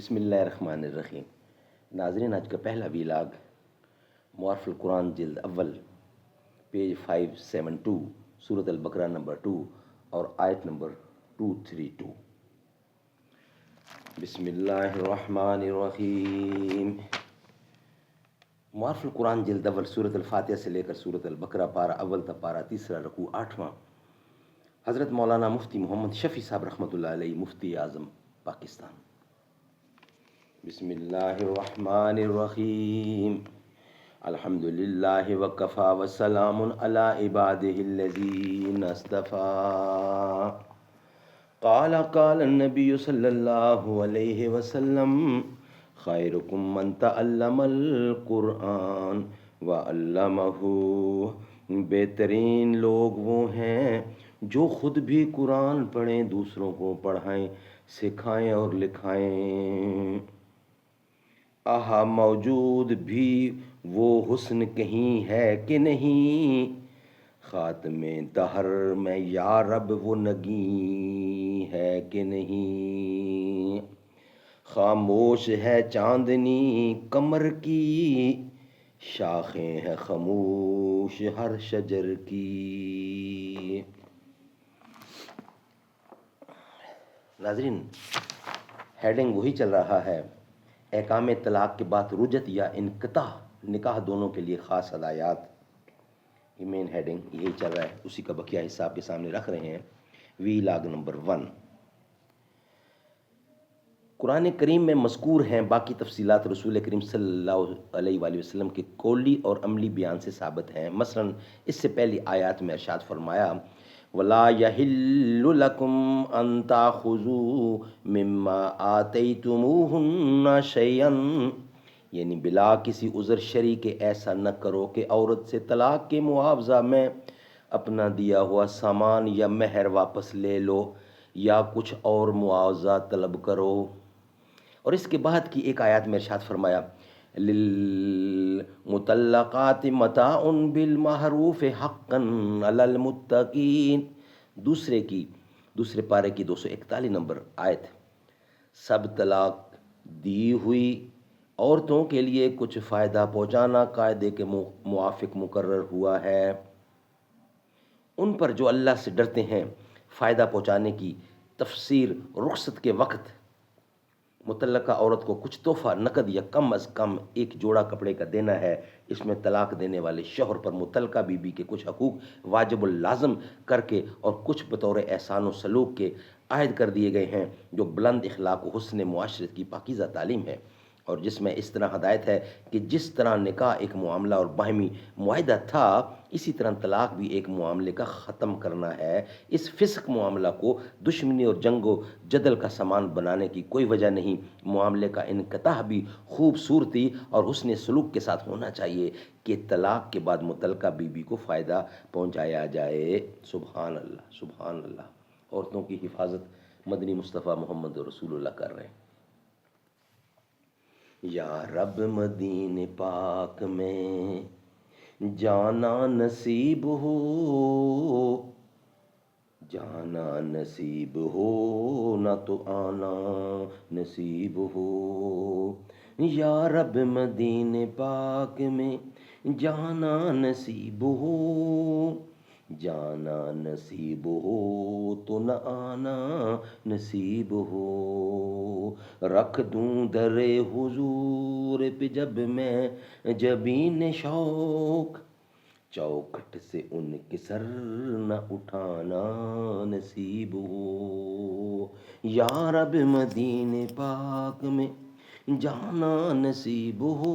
بسم اللہ الرحمن الرحیم۔ ناظرین، آج کا پہلا ویلاگ معارف القرآن جلد اول پیج 572 سورۃ البقرہ نمبر 2 اور آیت نمبر 232۔ بسم اللہ الرحمن الرحیم۔ معارف القرآن جلد اول سورۃ الفاتحہ سے لے کر سورۃ البقرہ پارہ اول تا پارہ تیسرا رکوع 8واں۔ حضرت مولانا مفتی محمد شفیع صاحب رحمۃ اللہ علیہ، مفتی اعظم پاکستان۔ بسم اللہ الرحمن الرحیم۔ الحمد للہ وکفی وسلام علی عبادہ الذین اصطفیٰ۔ قال النبی صلی اللہ علیہ وسلم خیرکم من تعلم القرآن وعلمہ۔ بہترین لوگ وہ ہیں جو خود بھی قرآن پڑھیں، دوسروں کو پڑھائیں، سکھائیں اور لکھائیں۔ آہا، موجود بھی وہ حسن کہیں ہے کہ نہیں، خاتم دہر میں یا رب وہ نگیں ہے کہ نہیں۔ خاموش ہے چاندنی قمر کی، شاخیں ہے خاموش ہر شجر کی۔ ناظرین، ہیڈنگ وہی چل رہا ہے، احکام طلاق کے بعد رجعت یا انقطاع نکاح دونوں کے لیے خاص ہدایات۔ یہ مین ہیڈنگ یہی چل رہا ہے، اسی کا بقیہ حصہ آپ کے سامنے رکھ رہے ہیں۔ ویلاگ نمبر 1 قرآن کریم میں مذکور ہیں، باقی تفصیلات رسول کریم صلی اللہ علیہ وآلہ وسلم کے قولی اور عملی بیان سے ثابت ہیں۔ مثلا اس سے پہلی آیات میں ارشاد فرمایا وَلَا يَحِلُّ لَكُمْ أَن تَأْخُذُوا مِمَّا آتَيْتُمُوهُنَّ شَيْئًا، یعنی بلا کسی عذر شرعی کے ایسا نہ کرو کہ عورت سے طلاق کے معاوضہ میں اپنا دیا ہوا سامان یا مہر واپس لے لو یا کچھ اور معاوضہ طلب کرو۔ اور اس کے بعد کی ایک آیات میں ارشاد فرمایا لِلْمُطَلَّقَاتِ مَتَاعٌ بِالْمَعْرُوفِ حَقًّا عَلَى الْمُتَّقِينَ، دوسرے پارے کی 241 نمبر آیت۔ سب طلاق دی ہوئی عورتوں کے لیے کچھ فائدہ پہنچانا قاعدے کے موافق مقرر ہوا ہے۔ ان پر جو اللہ سے ڈرتے ہیں، فائدہ پہنچانے کی تفسیر رخصت کے وقت متعلقہ عورت کو کچھ تحفہ نقد یا کم از کم ایک جوڑا کپڑے کا دینا ہے۔ اس میں طلاق دینے والے شوہر پر متعلقہ بیوی کے کچھ حقوق واجب اللازم کر کے اور کچھ بطور احسان و سلوک کے عائد کر دیے گئے ہیں، جو بلند اخلاق و حسن معاشرت کی پاکیزہ تعلیم ہے، اور جس میں اس طرح ہدایت ہے کہ جس طرح نکاح ایک معاملہ اور باہمی معاہدہ تھا، اسی طرح طلاق بھی ایک معاملے کا ختم کرنا ہے۔ اس فسق معاملہ کو دشمنی اور جنگ و جدل کا سامان بنانے کی کوئی وجہ نہیں۔ معاملے کا انقطاع بھی خوبصورتی اور حسن سلوک کے ساتھ ہونا چاہیے کہ طلاق کے بعد متعلقہ بیوی کو فائدہ پہنچایا جائے۔ سبحان اللہ، سبحان اللہ۔ عورتوں کی حفاظت مدنی مصطفیٰ محمد رسول اللہ کر رہے ہیں۔ یا رب مدینے پاک میں جانا نصیب ہو، جانا نصیب ہو نہ تو آنا نصیب ہو۔ یا رب مدینے پاک میں جانا نصیب ہو، جانا نصیب ہو تو نہ آنا نصیب ہو۔ رکھ دوں در حضور پہ جب میں جبین شوق، چوکھٹ سے ان کے سر نہ اٹھانا نصیب ہو۔ یا رب مدینے پاک میں جانا نصیب ہو۔